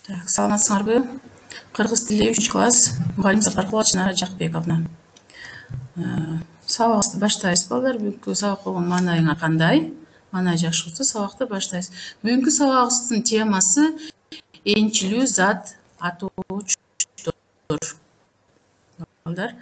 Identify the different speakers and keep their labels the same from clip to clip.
Speaker 1: Так, саламатсыңарбы? Кыргыз тили 3 класс мугалим Сапаркулова Чынара Жакбековна. Сабакты баштайбыз балдар. Бүгүнкү сабак болгон маанайыңар кандай? Маанай жакшы болсо сабакты баштайбыз. Бүгүнкү сабагыбыздын темасы энчилүү зат атоочтор. Балдар,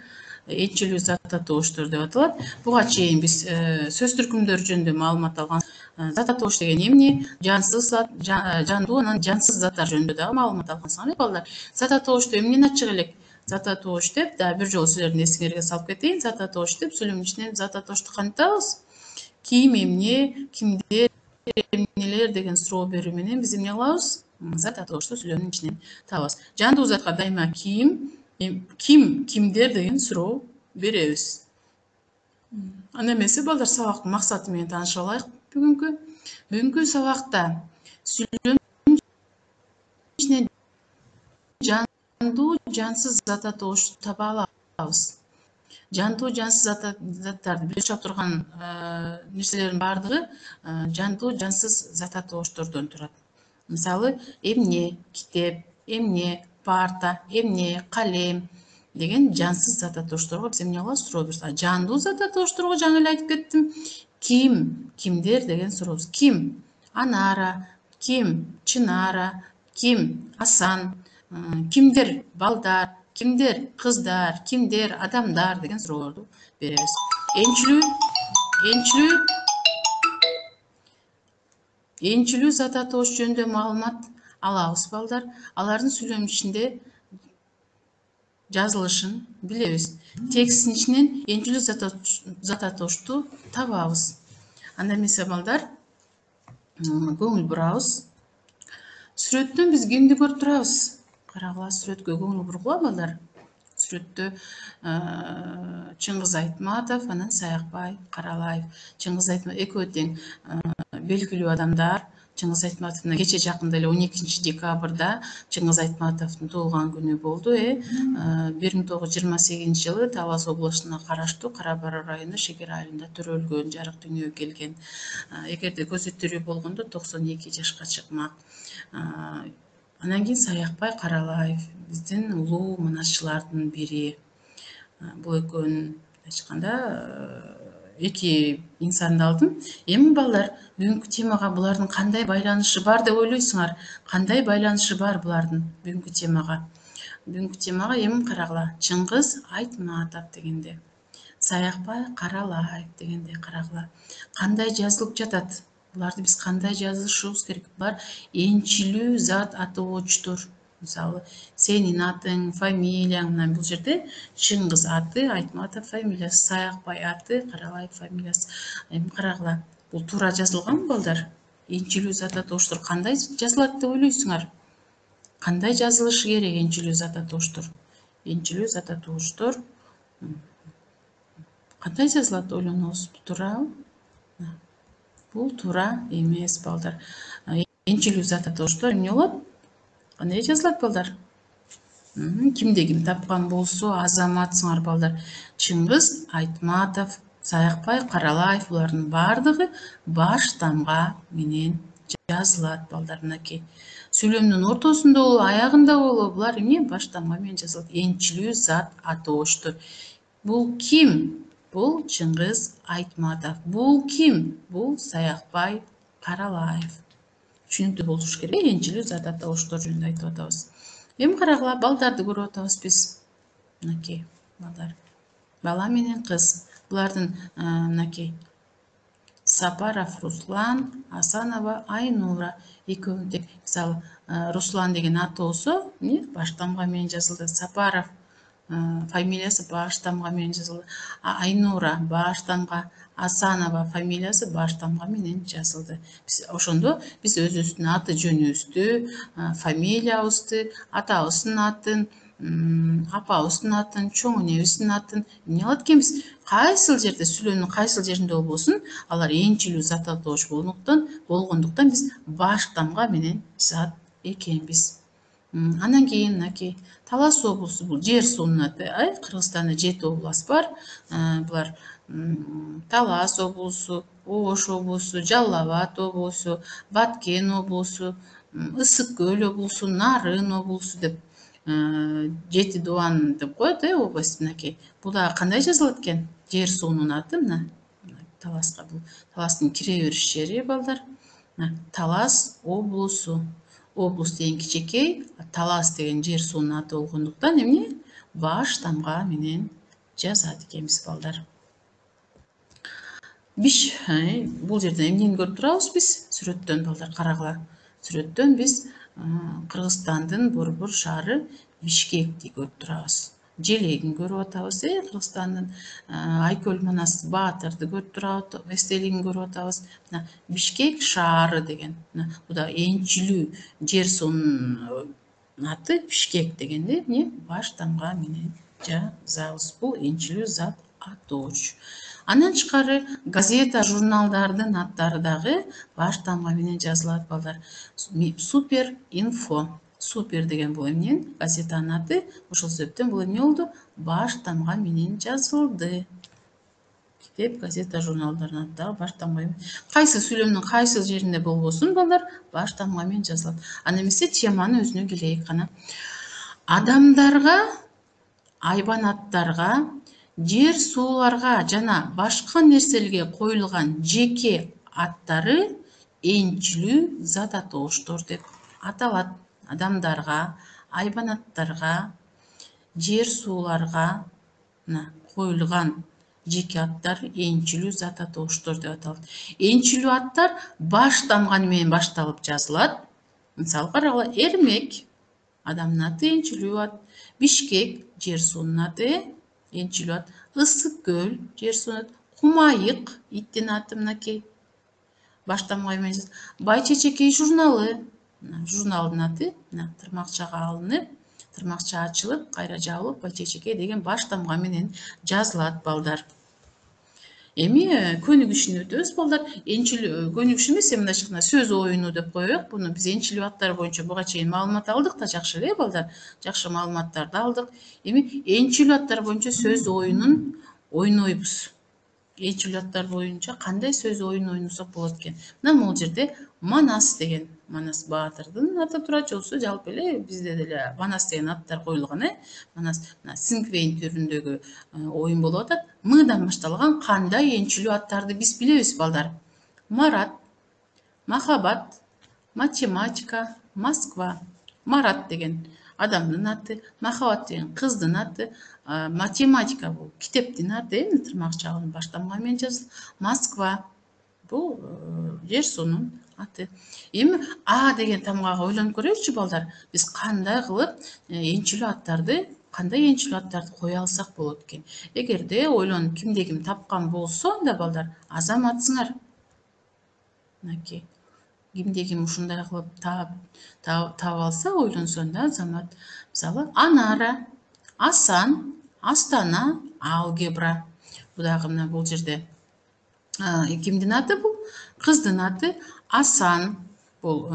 Speaker 1: энчилүү зат атооштор деп аталат. Буга чейин биз сөз түркүмдөрү жөнүндө маалымат алган. Зат атоош деген эмне? Жансыз зат, жандуу анан жансыз заттар жөнүндө дагы маалымат алгансыңар, балдар. Зат атоошто эмнени ачык элек? Зат атоош деп, дагы бир жолу силердин эсиңерге салып кетейин. Зат атоош деп сүйлөмдүн ичинен зат атоошду кантип табабыз? Ким эмне, кимдер, эмнелер деген суроо берүү менен биз эмне кылабыз? Зат атоошту сүйлөмдүн ичинен табабыз. Жандуу затка дайыма кимдер деген суроо беребиз. Анда эмесе балдар, сабактын максаты менен таанышып алайык. Бүгүнкү сабакта сүйлөмдүн ичинен жандуу жансыз зат атоошду таба алабыз. Жандуу жансыз заттарды бөлүшүп турган нерселердин баардыгы жандуу жансыз зат атооштордон турат. Мисалы, эмне, китеп, эмне, парта, эмне, калем деген жансыз зат атоошторго биз эмне кылабыз? Суроо беребиз. Жандуу зат атоошторго жаңы эле айтып кеттим. Ким, кимдер деген сурообуз. Ким? Анара, ким? Чынара, ким? Асан, кимдер? Балдар, кимдер? Кыздар, кимдер? Адамдар деген суроолорду беребиз. Энчилүү зат атоош жөнүндө маалымат алабыз, балдар. Алардын сүйлөмдүн ичинде жазылышын билебиз. Текстин ичинен энчилүү зат атоошту табабыз. Анда эмесе балдар, көңүл бурабыз. Сүрөттөн биз кимди көрүп турабыз? Карагыла, сүрөткө көңүл бургула, балдар. Сүрөттө Чыңгыз Айтматов, анан Саякбай Каралаев. Чыңгыз Айтматов экөө тең белгилүү адамдар. Чыңгыз Айтматовдун кече жакында эле 12 декабрда Чыңгыз Айтматовдун туулган күнү болду. 1928 жылы Талас областына караштуу Кара Бара району Шекер айылында төрөлгөн, жарык дүйнөгө келген. Эгерде көзү тирүү болгондо 92 жашка чыкмак. Анан кийин Саякбай Каралаев биздин улуу манасчылардын бири. Бул экөөнүн айтканда эки инсанды алдым. Эми балдар, бүгүнкү темага булардын кандай байланышы бар деп ойлойсуңар? Кандай байланышы бар булардын бүгүнкү темага? Бүгүнкү темага эми карагыла. Чыңгыз Айтматов дегенде, Саякбай Каралаев дегенде карагыла. Кандай жазылып жатат? Буларды биз кандай жазышыбыз керек? Булар энчилүү зат атоочтор. Мисалы, сенин атың, фамилияң, мына бул жерде Чыңгыз аты, Айтматов фамилиясы, Саякбай аты, Каралаев фамилиясы. Эми карагыла, бул туура жазылганбы, балдар? Энчилүү зат атооштор кандай жазылат деп ойлойсуңар? Кандай жазылышы керек энчилүү зат атооштор? Энчилүү зат атооштор кандай жазылат ойлоносуз? Туурабы? Бул туура эмес, балдар. Энчилүү зат атооштор эмне болот? Кандай жазылат, балдар? Кимде ким тапкан болсо, азаматсыңар, балдар. Чыңгыз Айтматов, Саякбай Каралаев, булардын баардыгы баш тамга менен жазылат, балдар. Мынакей сүйлөмдүн ортосунда болобу, аягында болобу, булар эмне? Баш тамга менен жазылат. Энчилүү зат атооштор. Бул ким? Бул Чыңгыз Айтматов. Бул ким? Бул Саякбай Каралаев. Түшүнүктүү болуш керек. Энчилүү зат атооштор жөнүндө айтып атабыз. Эми карагыла, балдарды көрүп атабыз биз. Мынакей балдар. Бала менен кыз. Булардын мынакей Сапаров Руслан, Асанова Айнура экөөнүн тең. Мисалы, Руслан деген атоосу баш тамга менен жазылды. Сапаров фамилиясы баш тамга менен жазылды. Айнура баш тамга, Асанова фамилиясы баш тамга менен жазылды. Ошондо биз өзүбүздүн аты жөнүбүздү, фамилиябызды, атабыздын атын, апабыздын атын, чоң энебиздин атын эмне кылат экенбиз? Кайсыл жерде, сүйлөмдүн кайсыл жеринде болбосун, алар энчилүү зат атоош болгондуктан биз баш тамга менен жазат экенбиз. Андан кийин мынакей Талас облусу, бул жер суунун аты. Кыргызстанда 7 область бар. Булар Талас облусу, Ош облусу, Жалал Абад облусу, Баткен облусу, ысык көл облусу, Нарын облусу деп, Жети Дубан деп коет область. Мынакей. Бул дагы кандай жазылат экен? Жер суунун аты мына. Таласка, бул Таластын кире бериш жери балдар. Талас облусу. Облус деген кичекей, Талас деген жер суунун аты болгондуктан эмне? Баш тамга менен жазат экенбиз балдар. Бул жерден эмнени көрүп турабыз биз? Сүрөттөн балдар карагыла. Сүрөттөн биз Кыргызстандын Борбор шаары Бишкекти көрүп турабыз. Желегин көрүп атабыз, Кыргызстандын Айкөл Манас Баатырды көрүп турабыз, эстелигин көрүп атабыз. Бишкек шаары деген. Бул да энчилүү жер суунун аты Бишкек дегенде эмне? Баш тамга менен жазабыз. Бул энчилүү зат атоочу. Андан тышкары газета, журналдардын аттары дагы баш тамга менен жазылат балдар. Супер инфо. Супер деген бул эмнен? Газетанын аты. Ошол себептен бул эмне болду? Баш тамга менен жазылды. Китеп, газета, журналдардын аттары баш тамга менен. Кайсы сүйлөмдүн кайсы жеринде болбосун балдар, баш тамга менен жазылат. Анда эмесе теманы өзүнө келейик кана. Адамдарга, айбанаттарга, жер сууларга жана башка нерселерге коюлган жеке аттары энчилүү зат атооштор деп аталат. Адамдарга, айбанаттарга, жер сууларга коюлган жеке аттар энчилүү зат атооштор деп аталат. Энчилүү аттар баш тамга менен башталып жазылат. Мисалы карагыла, Эрмек адамдын аты энчилүү ат, Бишкек жер суунун аты энчилүү ат, Ысык көл жер суунун аты, Кумайык иттин аты мынакей баш тамга менен жазылат. Байчечекей журналы, журналдын аты тырмакчага алынып, тырмакча ачылып, кайра жабылып, Байчечекей деген баш тамга менен жазылат балдар. Эми көнүгүшүнө өтөбүз балдар. Энчилүү көнүгүш эмес, мындайча айтканда сөз оюну деп коелук. Буну биз энчилүү аттар боюнча буга чейин маалымат алдык да, жакшы эле балдар. Жакшы маалыматтарды алдык. Эми энчилүү аттар боюнча сөз оюнун ойнойбуз. Энчилүү аттар боюнча кандай сөз оюну ойносок болот экен? Мына бул жерде Манас деген, Манас Баатырдын аты турат, жолсу жалпы эле бизде деле Манас деген аттар коюлган, Манас Сингвейн түрүндөгү оюн болуп атат. Мыдан башталган кандай энчилүү аттарды биз билебиз балдар? Марат, Махабат, Математика, Москва. Марат деген адамдын аты, Махабат деген кыздын аты, Математика бул китептин аты, тырмакчанын баш тамга менен жазылат. Москва бул жер суунун аты. Эми А деген тамгага ойлонуп көрөйүчү балдар. Биз кандай кылып энчилүү аттарды кое алсак болот экен? Эгерде ойлонуп кимде ким тапкан болсо да балдар, азаматсыңар. Мынакей. Кимде ким ушундай кылып таап алса, ойлонсо да азамат. Мисалы, Анара, Асан, Астана, алгебра. Бул дагы мына бул жерде кимдин аты бул? Кыздын аты. Асан бул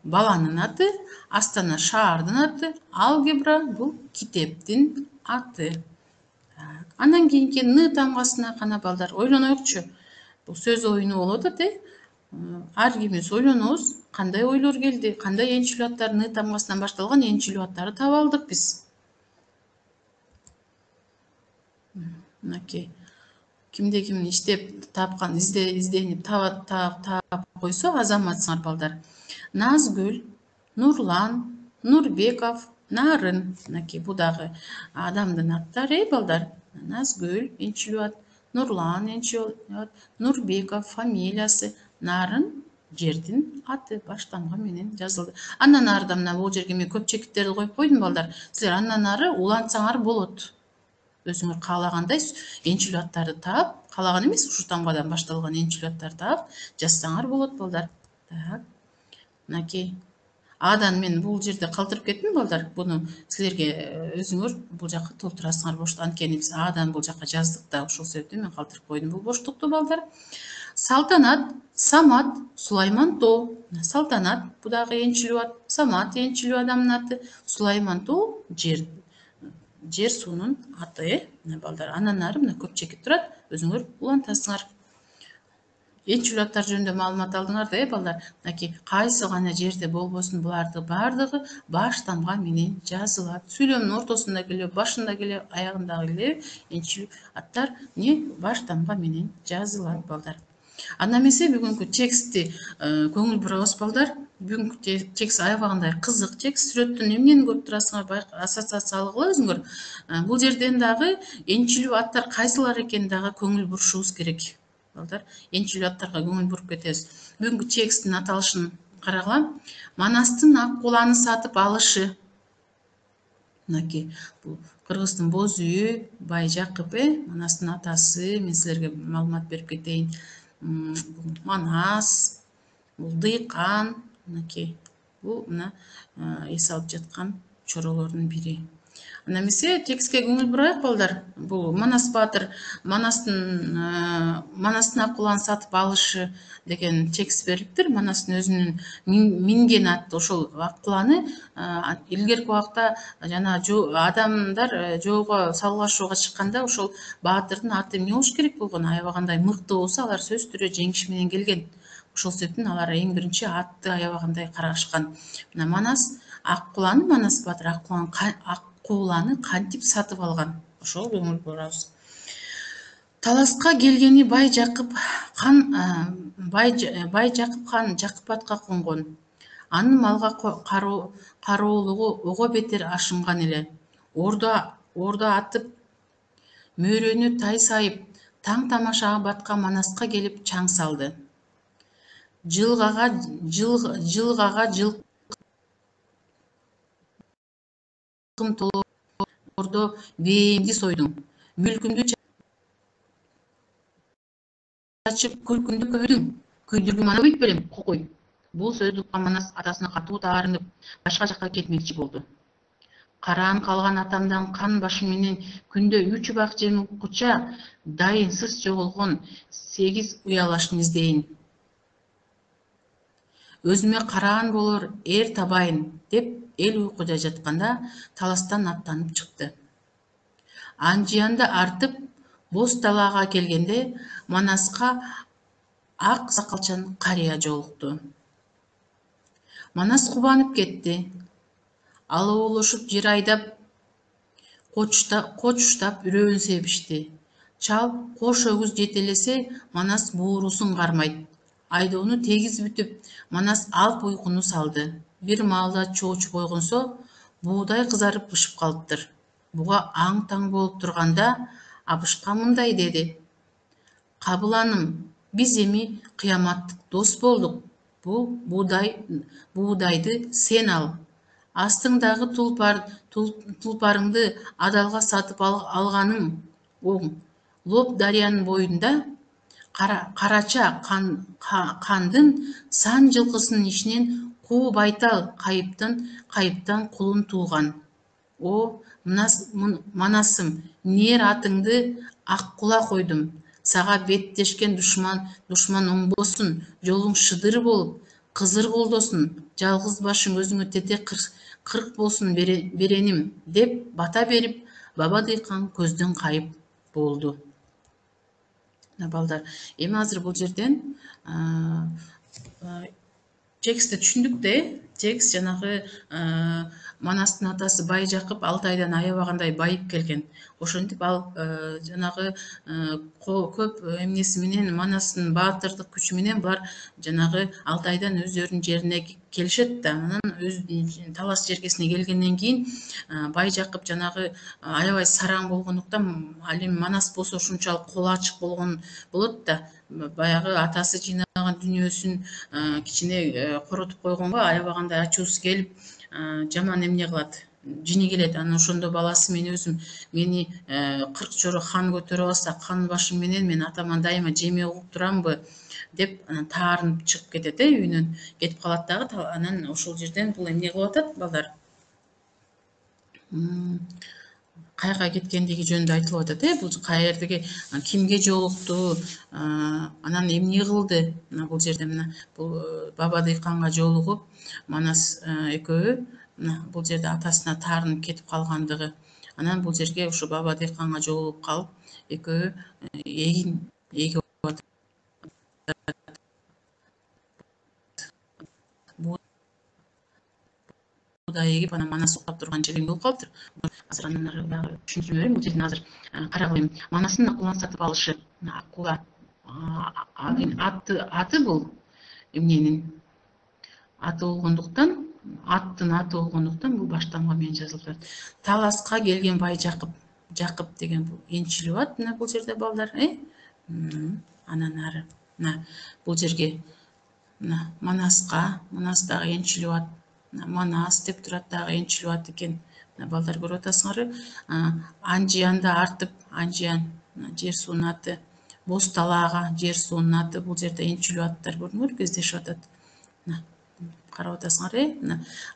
Speaker 1: баланын аты, Астана шаардын аты, алгебра бул китептин аты. Андан кийинки Н тамгасына кана балдар ойлоноюкчу. Бул сөз оюну болуп атат, Ар кимибиз ойлонобуз, кандай ойлор келди, кандай энчилүү аттар Н тамгасынан башталган энчилүү аттарды таап алдык биз. Мынакей. Кимде ким иштеп тапкан, изденип таап койсо, азаматсыңар балдар. Назгүл, Нурлан, Нурбеков, Нарын. Мынакей бул дагы адамдын аттары, балдар. Назгүл энчилүү ат, Нурлан энчилүү ат, Нурбеков фамилиясы, Нарын жердин аты баш тамга менен жазылды. Андан ары мына бул жерге мен көп чекиттерди коюп койдум балдар. Силер андан ары улантсаңар болот. Өзүңөр каалагандай энчилүү аттарды таап, каалаган эмес, ушу тамгадан башталган энчилүү аттарды таап жазсаңар болот балдар. Так. Мынакей. Адан мен бул жерде калтырып кеттим балдар. Буну силерге өзүңөр бул жакка толтурасыңар боштук. Анткени биз Адан бул жакка жаздык да, ошол себептен мен калтырып койдум бул боштукту балдар. Салтанат, Самат, Сулайман Тоо. Салтанат бул дагы энчилүү ат, Самат энчилүү адамдын аты, Сулайман Тоо жер суунун аты, балдар. Андан ары мына көп чекит турат, өзүңөр улантасыңар. энчил аттар жөнүндө маалымат алдыңар да, балдар. Мынакей кайсы гана жерде болбосун булардын баардыгы баш тамга менен жазылат. Сүйлөмдүн ортосунда келе, башында келе, аягында келе энчил аттар не баш тамга менен жазылат, балдар. Анда эмесе бүгүнкү текстти көңүл бурабыз, балдар. Бүгүнкү текст аябагандай кызык текст. Сүрөттөн эмнени көрүп турасыңар, ассоциация алгыла өзүңөр. Бул жерден дагы энчилүү аттар кайсылар экенин дагы көңүл бурушубуз керек, балдар. Энчилүү аттарга көңүл буруп кетебиз. Бүгүнкү тексттин аталышын карагыла. Манастын ак куланы сатып алышы. Мынакей бул кыргыздын боз үйү Байжакып, Манастын атасы. Мен силерге маалымат берип кетейин. Манас, бул дыйкан, мынакей бул мына эс алып жаткан чоролордун бири. Анда эмесе текстке көңүл бурайык, балдар. Бул Манас баатыр Манастын ак куланы сатып алышы деген текст берилиптир. Манастын өзүнүн минген аты ошол ак куланы илгерки убакта жана адамдар жоого салгылашууга чыкканда ошол баатырдын аты эмне болуш керек болгон? Аябагандай мыкты болсо, алар сөзсүз түрдө жеңиш менен келген. Ошол себептен алар эң биринчи атты аябагандай карашкан. Мына Манас ак куланы, Манас баатыр ак куланы кантип сатып алган? Ошол көңүл бурабыз. Таласка келгени Байжакып хан Жакып атка конгон. Анын малга кароолугу ого бетер ашынган эле. Ордо атып, мөйрөнү тай сайып, таң тамашага баткан Манаска келип чаң салды. Жылгага жылкым толо ордо бээңди сойдуң. Мүлкүмдү чачып, күлкүмдү көбөйдүң. Күйдүргүм аны бүйт белем, кокой. Бул сөздү уккан Манас атасына катуу таарынып, башка жакка кетмекчи болду. Караан калган атамдан кан башым менен күндө 3 убак жем уккуча дайынсыз жоголгон 8 уялашын издейин. Өзүмө караан болор табайын деп эл уйкуда жатканда таластан аттанып чыкты. Анжыянды артып боз талаага келгенде Манаска ак сакалчан карыя жолукту. Манас кубанып кетти. Алаболошуп жер айдап, кочуштап үрөбүн себишти. Чал кош өгүз жетелесе, Манас буурусун кармайт. Айдоону тегиз бүтүп, Манас алп уйкуну салды. Бир маалда чоочу койгонсо, буудай кызарып бышып калыптыр. Буга аң-таң болуп турганда, Абышка мындай деди. Кабыланым, биз эми кыяматтык дос болдук. Бул буудайды сен ал. Астыңдагы тулпарыңды адалга сатып алганың оң. Лоб дарыянын боюнда карача кандын сан жылкысынын ичинен куу байтал кайыптан кулун туулган. О, Манасым, нээр атыңды Аккула койдум. Сага беттешкен душман оңбосун, жолуң шыдыр болуп, кызыр колдосун, жалгыз башың өзүңө тете кырк болсун береним, деп бата берип, Баба Дыйкан көздөн кайып болду. Балдар, эми азыр бул жерден текстти түшүндүк да, текст жанагы Манастын атасы Байжакып 6 айдан аябагандай байып келген. Ошентип ал жанагы көп эмнеси менен Манастын баатырдык күчү менен булар жанагы 6 айдан өздөрүнүн жерине келишет да. Анан өз талас жергесине келгенден кийин Байжакып жанагы аябай сараң болгондуктан, ал эми Манас болсо ушунчалык колу ачык болгон болот да. Баягы атасы жыйнаган дүнүйөсүн кичине коротуп койгонго аябагандай ачуусу келип, жаман эмне кылат, жини келет. Анан ошондо баласы мени 40 чоро хан көтөрүп алса, кан башым менен мен атаман дайыма жеме угуп турамбы деп таарынып чыгып кетет, үйүнөн кетип калат дагы. Анан ошол жерден бул эмне кылып атат, балдар? Каяка кеткендиги жөнүндө айтылып атат, бул каердеги, кимге жолукту, анан эмне кылды. Мына бул жерде бул Баба Дыйканга жолугуп, Манас экөө бул жерде атасына таарынып кетип калгандыгы. Анан бул жерге ушу Баба Дыйканга жолугуп калып, экөө эгин эгип атат. Анан ошол жерден бул жерде Баба Дыйканга жолугуп калып, экөө эгин эгип атат. Анан бул жерге ушу Баба Дыйканга жолугуп калып, экөө эгин эгип атат. Анан ошол жерде бул жерде буудай эгип анан манас уктап турган жери болуп калыптыр. Азыр андан ары дагы түшүндүрүп берейин. Бул жерден азыр карагыла эми манасын акуланы сатып алышы. Акула аты бул эмненин аты болгондуктан, аттын аты болгондуктан бул баштамга менен жазылып турат. Таласка келген Байжакып, Жакып деген бул энчилип ат мына бул жерде балдар, анан ары мына бул жерге мына Манаска, Манас дагы энчилип ат. Манас деп турат дагы энчилип ат экен. Мына балдар көрүп атасыңарбы? Анжиянда артып, Анжиян жер суунун аты, Боз талаага жер суунун аты, бул жерде энчилип аттар көрдүңөрбү, кездешип атат. Карап атасыңар,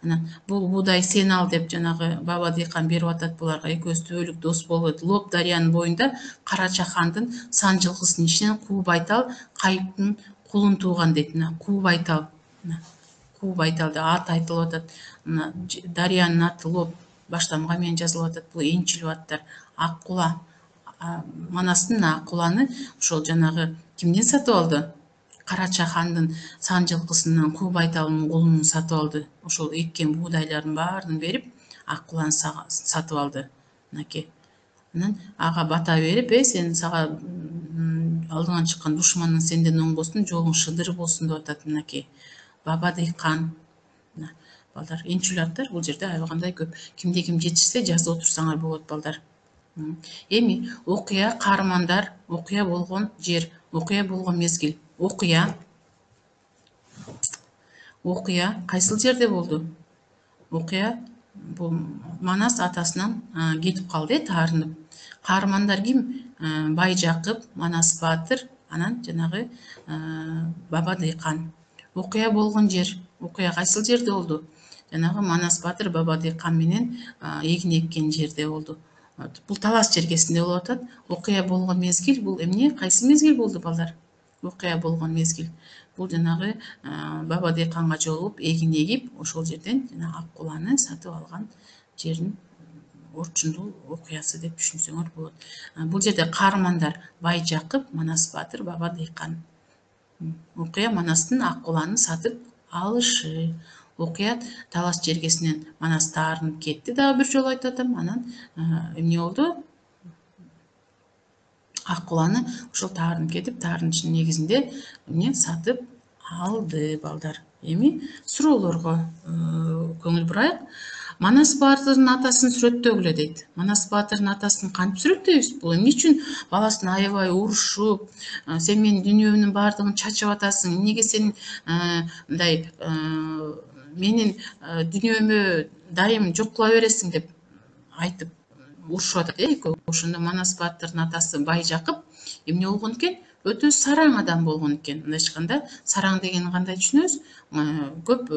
Speaker 1: анан бул буудай сен ал деп жанагы баба дыйкан берип атат буларга. Экөөсү түбөлүк дос болуп, Лоп дарыянын боюнда Карача хандын сан жылкысынын ичинен Куу Байтал Кайыптын кулун тууган дейт. Мына Куу Байтал, Куу Байтал деп ат айтылып атат. Мына дарыянын аты Лоп баштамга менен жазылып атат. Бул энчилип аттар. Аккула, Манастын Аккуланы ошол жанагы кимден сатып алды? Карача хандын сан жылкысынан Куу Байталдын кулунун сатып алды. Ошол эккен буудайлардын баарын берип, Аккуланы сатып алды. Мынакей. Анан ага бата берип, сен сага алдыңан чыккан душманың сенден оңбосун, жолуң шыдыр болсун деп атат. Мынакей. Баба дыйкан. Балдар, энчилип аттар бул жерде аябагандай көп. Кимде ким жетишсе жазып отурсаңар болот балдар. Эми окуя, каармандар, окуя болгон жер, окуя болгон мезгил. Окуя кайсыл жерде болду? Окуя бул Манас атасынан кетип калды, таарынып. Каармандар ким? Байжакып, Манас баатыр, анан жанагы баба дыйкан. Окуя болгон жер. Окуя кайсыл жерде болду? Жанагы Манас баатыр баба дыйкан менен эгин эккен жерде болду. Бул талас жергесинде болуп атат. Окуя болгон мезгил бул эмне? Кайсы мезгил болду балдар? Окуя болгон мезгил. Бул жанагы баба дыйканга жолугуп, эгин эгип, ошол жерден жана Аккуланы сатып алган жердин орчундуу окуясы деп түшүнсөңөр болот. Бул жерде каармандар Байжакып, Манас баатыр, баба дыйкан. Окуя Манастын Аккуланы сатып алышы. Окуя талас жергесинен Манас таарынып кетти, дагы бир жолу айтып атам. Анан эмне болду? Аккуланы ошол таарынып кетип, таарынычынын негизинде эмне сатып алды балдар. Эми суроолорго көңүл бурайык. Манас баатырдын атасын сүрөттөгүлө дейт. Манас баатырдын атасын кантип сүрөттөйбүз? Бул эмне үчүн баласын аябай урушуп, сен менин дүйнөмдүн баардыгын чачып атасың, эмнеге сен мындай менин дүйнөмө дайым жок кыла бересиң деп айтып урушуп атат, экөө. Ошондо Манас баатырдын атасы Байжакып эмне болгон экен? Өтө сараң адам болгон экен. Мындайча айтканда, сараң дегенди кандай түшүнөбүз? Көп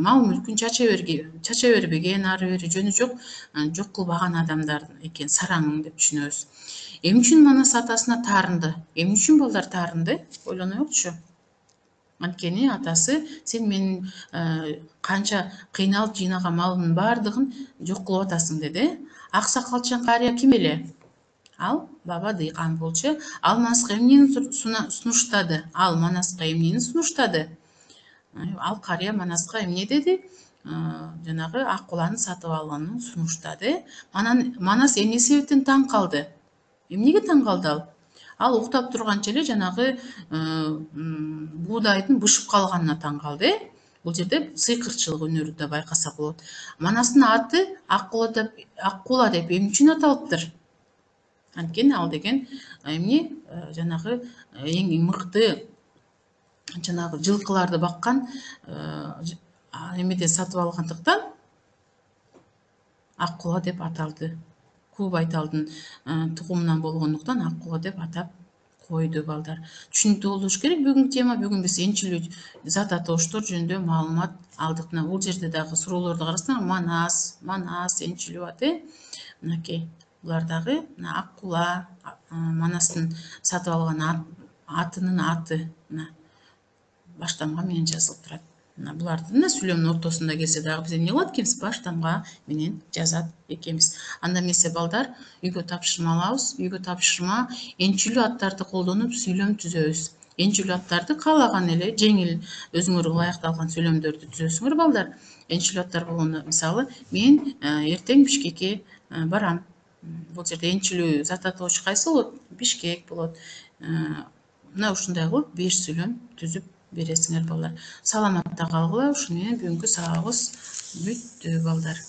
Speaker 1: мал мүлкүн чача бербеген, ары бери жөнү жок кылбаган адамдар экен, сараң деп түшүнөбүз. Эмне үчүн Манас атасына таарынды? Эмне үчүн балдар таарынды? Ойлоноелучу. Анткени атасы сен менин канча кыйналып жыйнаган малымдын баардыгын жок кылып атасың деди. Аксакалчан карыя ким эле? Ал баба дыйкан болчу. Ал Манаска эмнени сунуштады? Ал карыя Манаска эмне деди? Жанагы Аккуланы сатып алганын сунуштады. Манас эмне себептен таң калды? Эмнеге таң калды ал? Ал уктап турганча эле жанагы буудайдын бышып калганына таң калды. Бул жерде сыйкырчылык өнөрү да байкасак болот. Манастын аты Аккула деп эмне үчүн аталыптыр? Анткени ал деген эмне? Жанагы эң мыкты жанагы жылкыларды баккан эмеден сатып алгандыктан Аккула деп аталды. Куу Байталдын тугумунан болгондуктан Аккула деп атап койду балдар. Түшүнүктүү болуш керек бүгүнкү тема. Бүгүн биз энчилүү зат атооштор жөнүндө маалымат алдык. Бул жерде дагы суроолорду карасаңар, Манас энчилүү ат, мынакей. Булар дагы Аккула, Манастын сатып алган атынын аты баштамга менен жазылып турат. Булардын сүйлөмдүн ортосунда келсе дагы биз эмне кылат экенбиз? Баштамга менен жазат экенбиз. Анда эмесе балдар, үйгө тапшырма алабыз. Үйгө тапшырма энчилүү аттарды колдонуп сүйлөм түзөбүз. энчилүү аттарды каалаган эле жеңил өзүңөргө ылайыкталган сүйлөмдөрдү түзөсүңөр балдар. Энчилүү аттар болгондо мисалы мен эртең Бишкекке барам. Бул жерде энчилүү зат атоочу кайсы болот? Бишкек болот. Мына ушундай кылып 5 сүйлөм түзүп бересиңер балдар. Саламатта калгыла. Ушуну менен бүгүнкү сабагыбыз бүттү балдар.